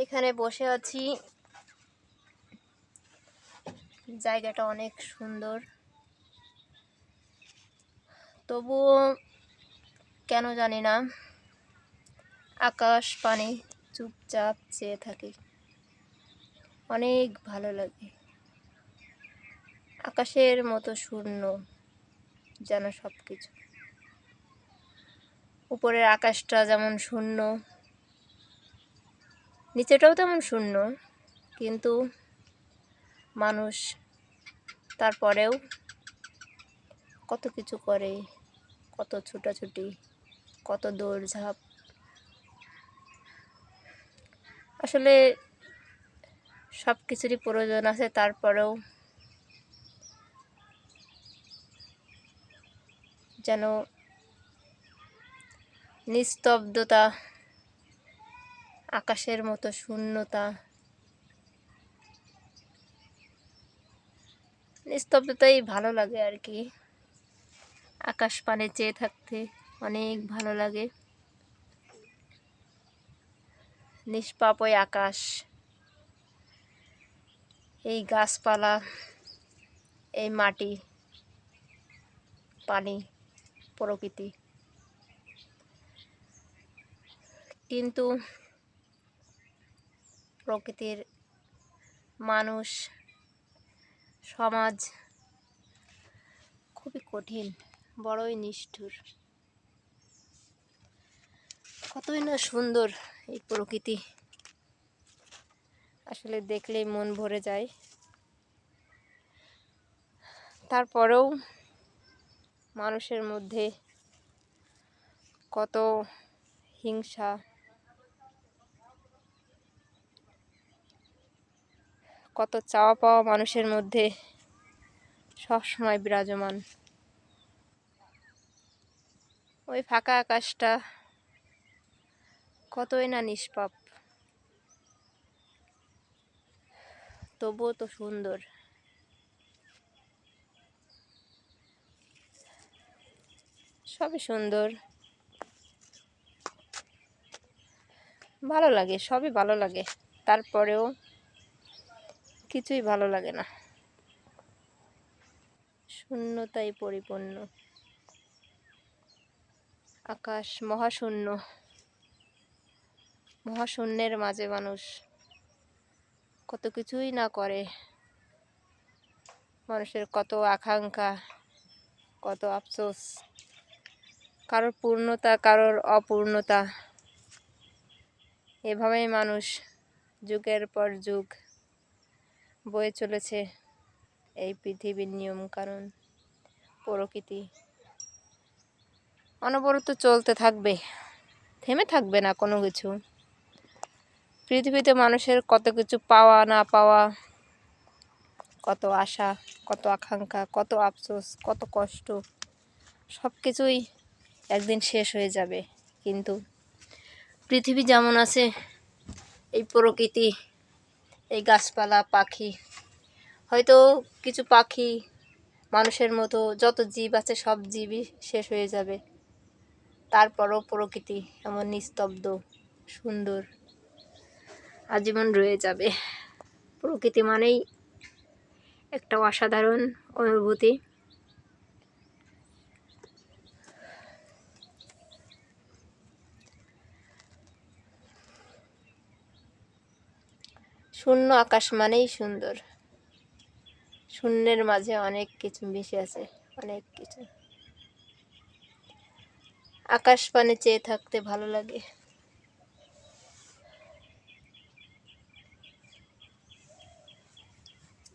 এখানে বসে আছি, জায়গাটা অনেক সুন্দর, তবুও কেন জানি না আকাশ পানে চুপচাপ চেয়ে থাকি। অনেক ভালো লাগে, আকাশের মতো শূন্য যেন সবকিছু। উপরের আকাশটা যেমন শূন্য, নিচেটাও তেমন শূন্য, কিন্তু মানুষ তারপরেও কত কিছু করে, কত ছুটাছুটি, কত দৌড়ঝাঁপ। আসলে সব কিছুরই প্রয়োজন আছে, তারপরেও যেন নিস্তব্ধতা, আকাশের মতো শূন্যতা, নিস্তব্ধতাই ভালো লাগে আর কি। আকাশ পানে চেয়ে থাকতে অনেক ভালো লাগে। নিষ্পাপ ওই আকাশ, এই গাছপালা, এই মাটি, পানি, প্রকৃতি। কিন্তু প্রকৃতির মানুষ, সমাজ খুবই কঠিন, বড়ই নিষ্ঠুর। কতই না সুন্দর এই প্রকৃতি, আসলে দেখলেই মন ভরে যায়। তারপরেও মানুষের মধ্যে কত হিংসা, কত চাওয়া পাওয়া মানুষের মধ্যে সবসময় বিরাজমান। ওই ফাঁকা আকাশটা কতই না নিষ্পাপ, তবুও তো সুন্দর। সবই সুন্দর, ভালো লাগে, সবই ভালো লাগে। তারপরেও কিছুই ভালো লাগে না, শূন্যতায় পরিপূর্ণ। আকাশ মহাশূন্য, মহাশূন্যের মাঝে মানুষ কত কিছুই না করে। মানুষের কত আকাঙ্ক্ষা, কত আফসোস, কারোর পূর্ণতা, কারোর অপূর্ণতা। এভাবেই মানুষ যুগের পর যুগ বয়ে চলেছে এই পৃথিবীর নিয়ম কানুন। প্রকৃতি অনবরত চলতে থাকবে, থেমে থাকবে না কোনো কিছু। পৃথিবীতে মানুষের কত কিছু পাওয়া না পাওয়া, কত আশা, কত আকাঙ্ক্ষা, কত আফসোস, কত কষ্ট, সব কিছুই একদিন শেষ হয়ে যাবে। কিন্তু পৃথিবী যেমন আছে, এই প্রকৃতি, এই গাছপালা, পাখি, হয়তো কিছু পাখি মানুষের মতো যত জীব আছে সব জীবই শেষ হয়ে যাবে, তারপরও প্রকৃতি এমন নিস্তব্ধ, সুন্দর, আজীবন রয়ে যাবে। প্রকৃতি মানেই একটা অসাধারণ অনুভূতি। শূন্য আকাশ মানেই সুন্দর, শূন্যের মাঝে অনেক কিছু মিশে আছে, অনেক কিছু। আকাশ পানে চেয়ে থাকতে ভালো লাগে।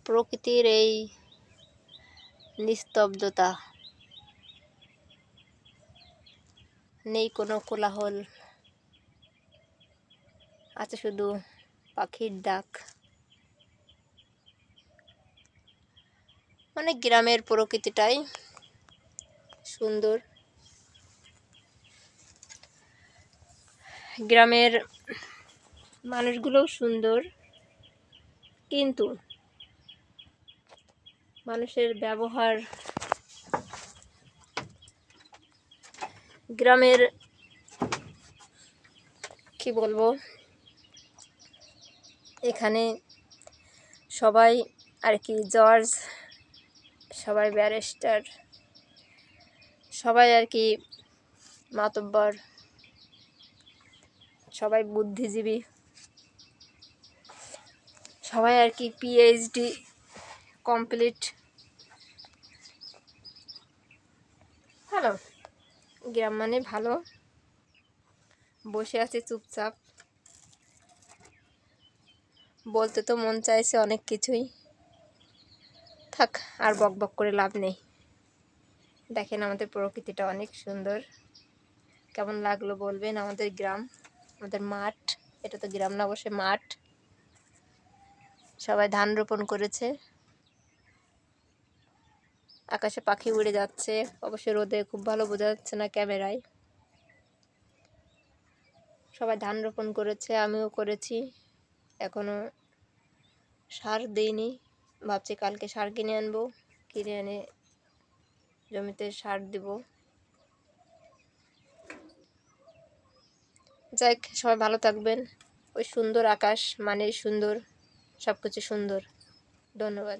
প্রকৃতির এই নিস্তব্ধতা, নেই কোনো কোলাহল, আছে শুধু পাখির ডাক। মানে গ্রামের প্রকৃতিটাই সুন্দর। গ্রামের মানুষগুলোও সুন্দর, কিন্তু মানুষের ব্যবহার, গ্রামের কি বলবো, এখানে সবাই আর কি জজ, সবাই ব্যারিস্টার, সবাই আর কি মাতব্বর, সবাই বুদ্ধিজীবী, সবাই আর কি পিএইচডি কমপ্লিট। ভালো গ্রাম মানে ভালো। বসে আছি চুপচাপ, বলতে তো মন চাইছে অনেক কিছুই, থাক আর বক বক করে লাভ নেই। দেখেন আমাদের প্রকৃতিটা অনেক সুন্দর, কেমন লাগলো বলবেন। আমাদের গ্রাম, আমাদের মাঠ, এটা তো গ্রাম না বসে মাঠ। সবাই ধান রোপণ করেছে, আকাশে পাখি উড়ে যাচ্ছে, অবশ্য রোদে খুব ভালো বোঝা যাচ্ছে না ক্যামেরায়। সবাই ধান রোপণ করেছে, আমিও করেছি, এখনো সার দিইনি, ভাবছি কালকে সার কিনে আনবো, কিনে এনে জমিতে সার দিব। যাই হোক, সবাই ভালো থাকবেন। ওই সুন্দর আকাশ মানেই সুন্দর, সব কিছু সুন্দর। ধন্যবাদ।